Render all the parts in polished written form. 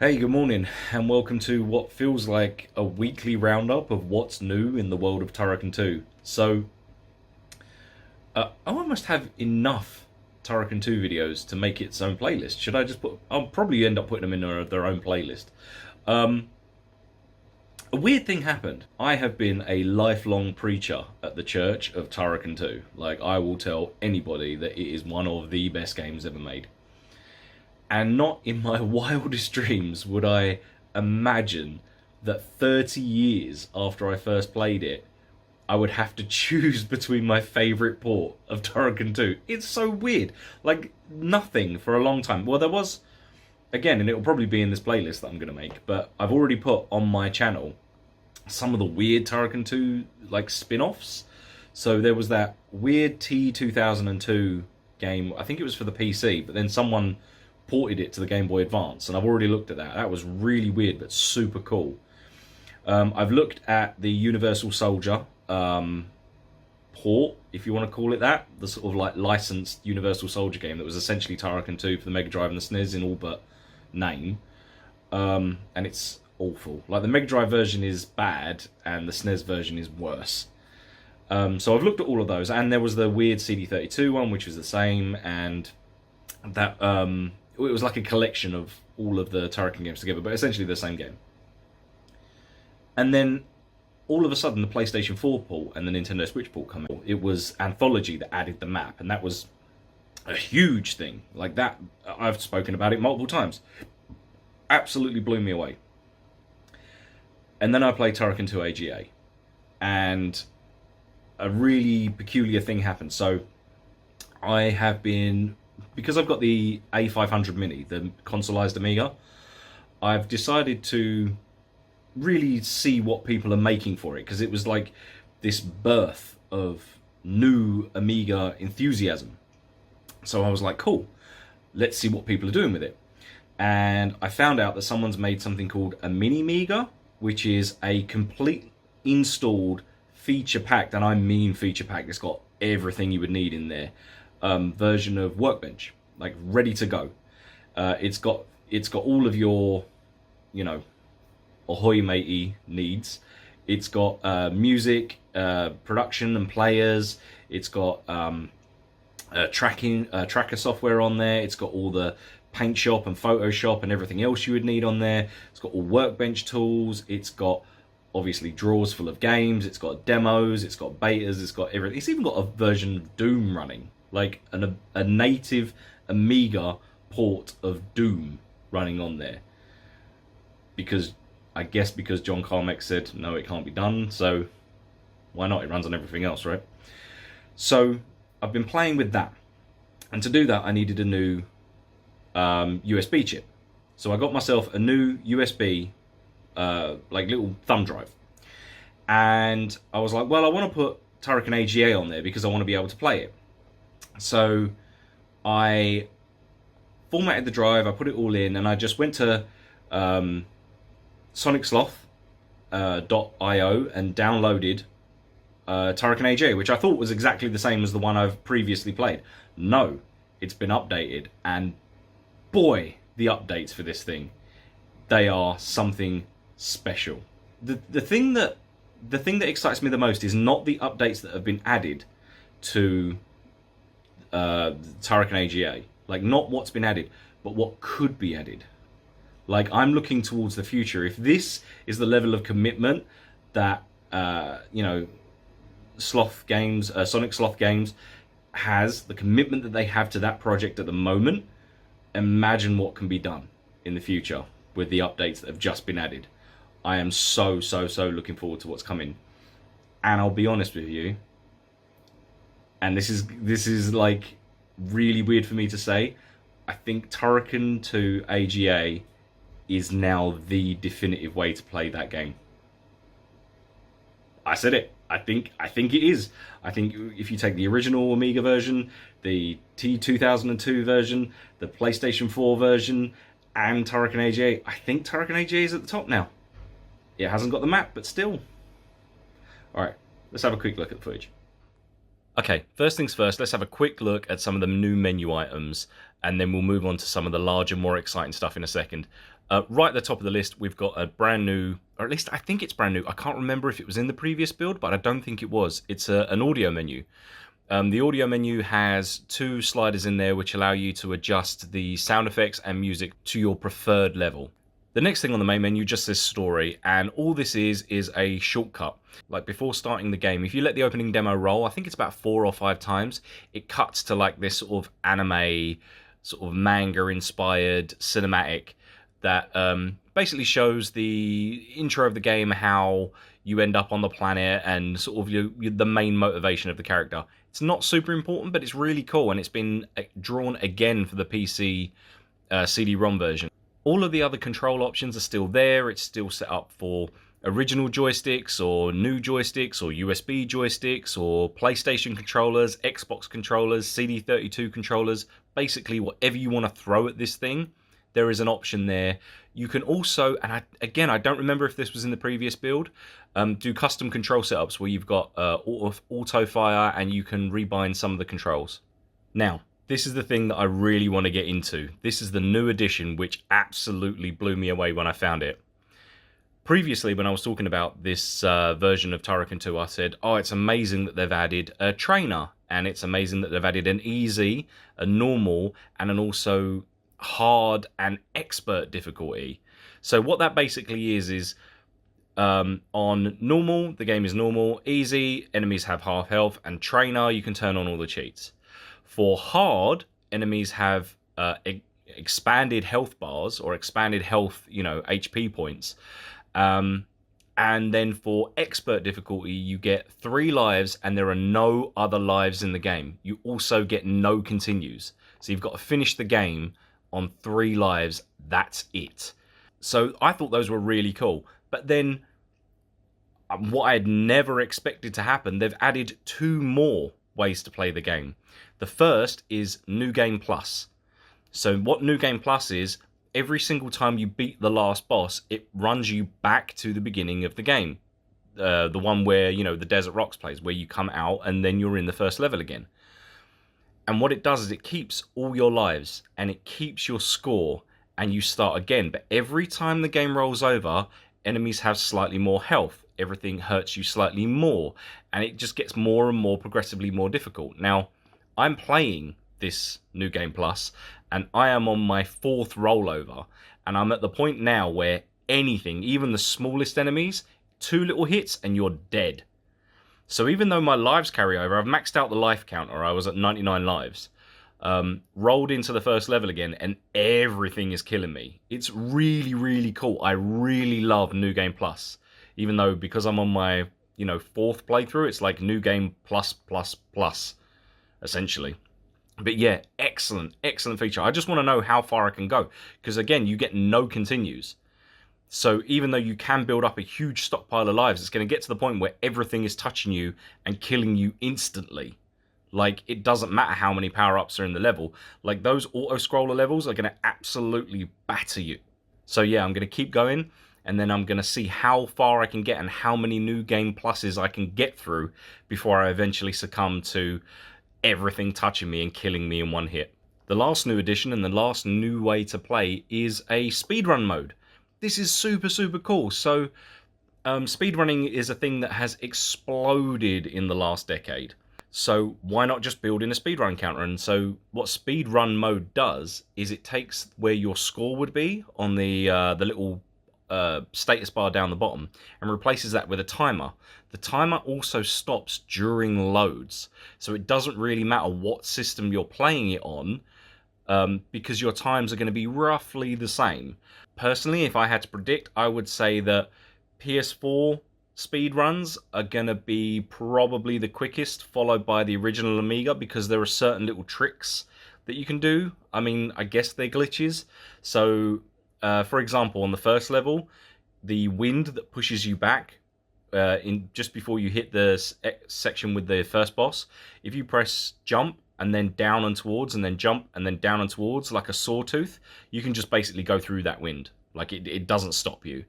Hey, good morning, and welcome to what feels like a weekly roundup of what's new in the world of Turrican 2. I almost have enough Turrican 2 videos to make its own playlist. Should I just put... I'll probably end up putting them in their own playlist. Um, a weird thing happened. I have been a lifelong preacher at the church of Turrican 2. Like, I will tell anybody that it is one of the best games ever made. And not in my wildest dreams would I imagine that 30 years after I first played it, I would have to choose between my favourite port of Turrican 2. It's so weird. Like, nothing for a long time. Well, there was, again, and it'll probably be in this playlist that I'm going to make, but I've already put on my channel some of the weird Turrican 2, like, spin-offs. So there was that weird T2002 game, I think it was for the PC, but then someone ported it to the Game Boy Advance, and I've already looked at that. That was really weird, but super cool. I've looked at the Universal Soldier port, if you want to call it that, the sort of like licensed Universal Soldier game that was essentially Turrican 2 for the Mega Drive and the SNES in all but name. And it's awful. Like, the Mega Drive version is bad, and the SNES version is worse. So I've looked at all of those, and there was the weird CD32 one, which was the same, and that it was like a collection of all of the Turrican games together, but essentially the same game. And then all of a sudden the PlayStation 4 port and the Nintendo Switch port come out. It was Anthology that added the map, and that was a huge thing. Like, that, I've spoken about it multiple times. Absolutely blew me away. And then I played Turrican 2 AGA, and a really peculiar thing happened. So I have been, because I've got the A500 Mini, the consoleized Amiga, I've decided to really see what people are making for it, because it was like this birth of new Amiga enthusiasm. So I was like, cool, let's see what people are doing with it. And I found out that someone's made something called a Mini Amiga, which is a complete installed feature packed, and I mean feature packed, it's got everything you would need in there, version of Workbench, like ready to go. It's got all of your, you know, ahoy matey needs. It's got music, production and players. It's got tracker software on there. It's got all the Paint Shop and Photoshop and everything else you would need on there. It's got all Workbench tools. It's got obviously drawers full of games. It's got demos. It's got betas. It's got everything. It's even got a version of Doom running, like a native Amiga port of Doom running on there. Because I guess because John Carmack said no, it can't be done. So why not? It runs on everything else, right? So I've been playing with that, and to do that I needed a new USB chip. So I got myself a new USB like little thumb drive, and I was like, well, I want to put Turrican AGA on there because I want to be able to play it. So I formatted the drive, I put it all in, and I just went to sonicsloth.io and downloaded Turrican AGA, which I thought was exactly the same as the one I've previously played. No, it's been updated, and boy, the updates for this thing, they are something special. The thing that excites me the most is not the updates that have been added to Turrican AGA, like not what's been added, but what could be added. Like, I'm looking towards the future. If this is the level of commitment that you know, Sloth Games, Sonic Sloth Games has, the commitment that they have to that project at the moment, imagine what can be done in the future with the updates that have just been added. I am so looking forward to what's coming. And I'll be honest with you, and this is like really weird for me to say, I think Turrican 2 AGA is now the definitive way to play that game. I said it. I think it is. I think if you take the original Amiga version, the T2002 version, the PlayStation 4 version, and Turrican AGA, I think Turrican AGA is at the top now. It hasn't got the map, but still. Alright, let's have a quick look at the footage. Okay, first things first, let's have a quick look at some of the new menu items, and then we'll move on to some of the larger, more exciting stuff in a second. Right at the top of the list, we've got a brand new, or at least I think it's brand new. I can't remember if it was in the previous build, but I don't think it was. It's an audio menu. The audio menu has 2 sliders in there which allow you to adjust the sound effects and music to your preferred level. The next thing on the main menu just says story, and all this is a shortcut. Like before starting the game, if you let the opening demo roll, I think it's about 4 or 5 times, it cuts to like this sort of anime, sort of manga inspired cinematic that basically shows the intro of the game, how you end up on the planet, and sort of the main motivation of the character. It's not super important, but it's really cool, and it's been drawn again for the PC CD-ROM version. All of the other control options are still there. It's still set up for original joysticks or new joysticks or USB joysticks or PlayStation controllers, Xbox controllers, CD32 controllers, basically whatever you want to throw at this thing, there is an option there. You can also, and I don't remember if this was in the previous build, do custom control setups where you've got auto fire and you can rebind some of the controls. Now, this is the thing that I really want to get into. This is the new addition, which absolutely blew me away when I found it. Previously, when I was talking about this version of Turrican 2, I said, oh, it's amazing that they've added a trainer, and it's amazing that they've added an easy, a normal, and an also hard and expert difficulty. So what that basically is on normal, the game is normal, easy, enemies have half health, and trainer, you can turn on all the cheats. For hard, enemies have expanded health bars or expanded health, HP points. And then for expert difficulty, you get 3 lives and there are no other lives in the game. You also get no continues. So you've got to finish the game on 3 lives. That's it. So I thought those were really cool. But then what I had never expected to happen, they've added 2 more ways to play the game. The first is New Game Plus. So what New Game Plus is, every single time you beat the last boss, it runs you back to the beginning of the game. The one where, the Desert Rocks plays, where you come out and then you're in the first level again. And what it does is it keeps all your lives and it keeps your score and you start again. But every time the game rolls over, enemies have slightly more health. Everything hurts you slightly more. And it just gets more and more progressively more difficult. Now, I'm playing this New Game Plus, and I am on my 4th rollover, and I'm at the point now where anything, even the smallest enemies, 2 little hits and you're dead. So even though my lives carry over, I've maxed out the life counter, I was at 99 lives, rolled into the first level again, and everything is killing me. It's really, really cool. I really love New Game Plus, even though because I'm on my 4th playthrough, it's like New Game Plus, essentially. But yeah, excellent feature. I just want to know how far I can go, because again, you get no continues. So even though you can build up a huge stockpile of lives, it's going to get to the point where everything is touching you and killing you instantly. Like, it doesn't matter how many power-ups are in the level. Like, those auto-scroller levels are going to absolutely batter you. So yeah, I'm going to keep going, and then I'm going to see how far I can get and how many New Game Pluses I can get through before I eventually succumb to everything touching me and killing me in one hit. The last new addition and the last new way to play is a speedrun mode. This is super, super cool. So speedrunning is a thing that has exploded in the last decade. So why not just build in a speedrun counter? And so what speedrun mode does is it takes where your score would be on the little status bar down the bottom and replaces that with a timer. The timer also stops during loads, so it doesn't really matter what system you're playing it on, because your times are going to be roughly the same. Personally, if I had to predict, I would say that PS4 speedruns are going to be probably the quickest, followed by the original Amiga, because there are certain little tricks that you can do. I mean, I guess they're glitches. So for example, on the first level, the wind that pushes you back in just before you hit the section with the first boss, if you press jump and then down and towards and then jump and then down and towards like a sawtooth, you can just basically go through that wind. Like it doesn't stop you.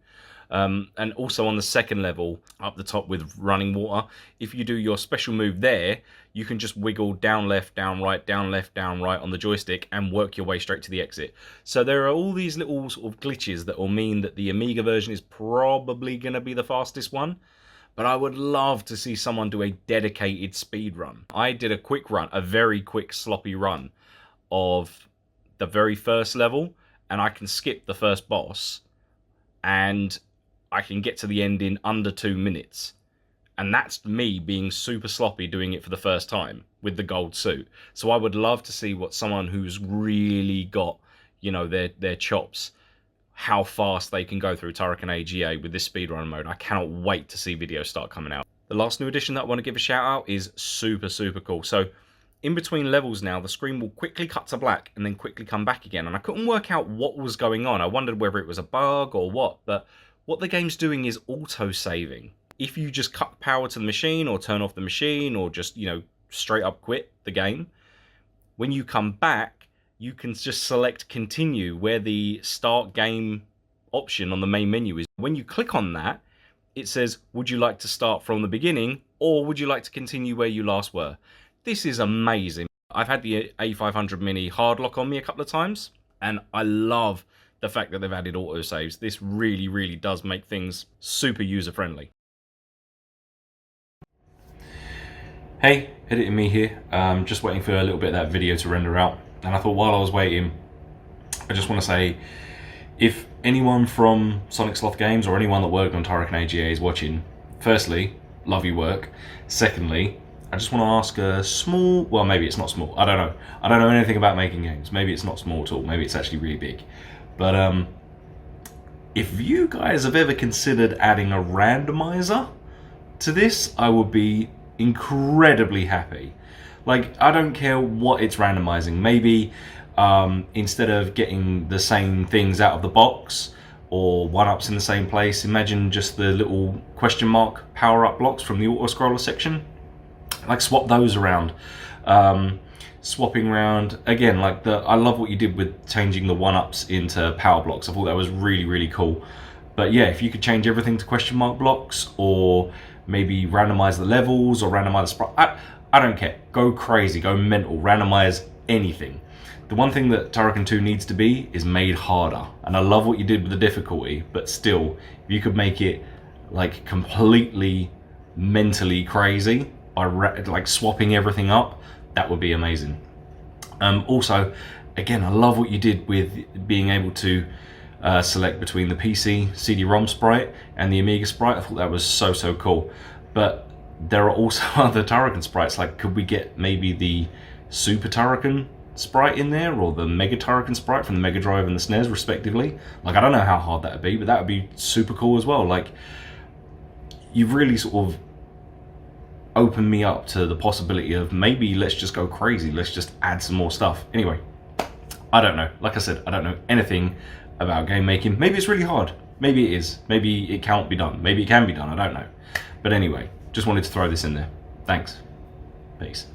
And also on the second level, up the top with running water, if you do your special move there, you can just wiggle down left, down right, down left, down right on the joystick and work your way straight to the exit. So there are all these little sort of glitches that will mean that the Amiga version is probably going to be the fastest one. But I would love to see someone do a dedicated speed run. I did a quick run, a very quick sloppy run of the very first level, and I can skip the first boss and I can get to the end in under 2 minutes. And that's me being super sloppy doing it for the first time with the gold suit. So I would love to see what someone who's really got, you know, their chops, how fast they can go through Turrican AGA with this speedrun mode. I cannot wait to see videos start coming out. The last new addition that I want to give a shout out is super cool. So in between levels now, the screen will quickly cut to black and then quickly come back again. And I couldn't work out what was going on. I wondered whether it was a bug or what, but what the game's doing is auto-saving. If you just cut power to the machine or turn off the machine or just, you know, straight up quit the game, when you come back, you can just select continue where the start game option on the main menu is. When you click on that, it says, would you like to start from the beginning or would you like to continue where you last were? This is amazing. I've had the A500 Mini hard lock on me a couple of times and I love the fact that they've added autosaves. This really does make things super user-friendly. Hey, editing me here. Just waiting for a little bit of that video to render out. And I thought while I was waiting, I just want to say, if anyone from Sonic Sloth Games or anyone that worked on Turrican AGA is watching, firstly, love your work. Secondly, I just want to ask a small, well maybe it's not small, I don't know. I don't know anything about making games. Maybe it's not small at all, maybe it's actually really big. But if you guys have ever considered adding a randomizer to this, I would be incredibly happy. Like, I don't care what it's randomizing. Maybe instead of getting the same things out of the box or one-ups in the same place, imagine just the little question mark power-up blocks from the auto-scroller section. Like, swap those around. Swapping around, again, like I love what you did with changing the one-ups into power blocks. I thought that was really cool. But yeah, if you could change everything to question mark blocks, or maybe randomize the levels, or randomize the sprite, I don't care. Go crazy, go mental, randomize anything. The one thing that Turrican 2 needs to be is made harder. And I love what you did with the difficulty, but still, if you could make it like completely mentally crazy by like swapping everything up, that would be amazing. Also, again, I love what you did with being able to select between the PC CD-ROM sprite and the Amiga sprite. I thought that was so cool. But there are also other Turrican sprites. Like, could we get maybe the Super Turrican sprite in there, or the Mega Turrican sprite from the Mega Drive and the SNES respectively? Like, I don't know how hard that would be, but that would be super cool as well. Like, you've really sort of opened me up to the possibility of maybe let's just go crazy, let's just add some more stuff. Anyway, I don't know. Like I said, I don't know anything about game making. Maybe it's really hard. Maybe it is. Maybe it can't be done. Maybe it can be done. I don't know. But anyway, just wanted to throw this in there. Thanks. Peace.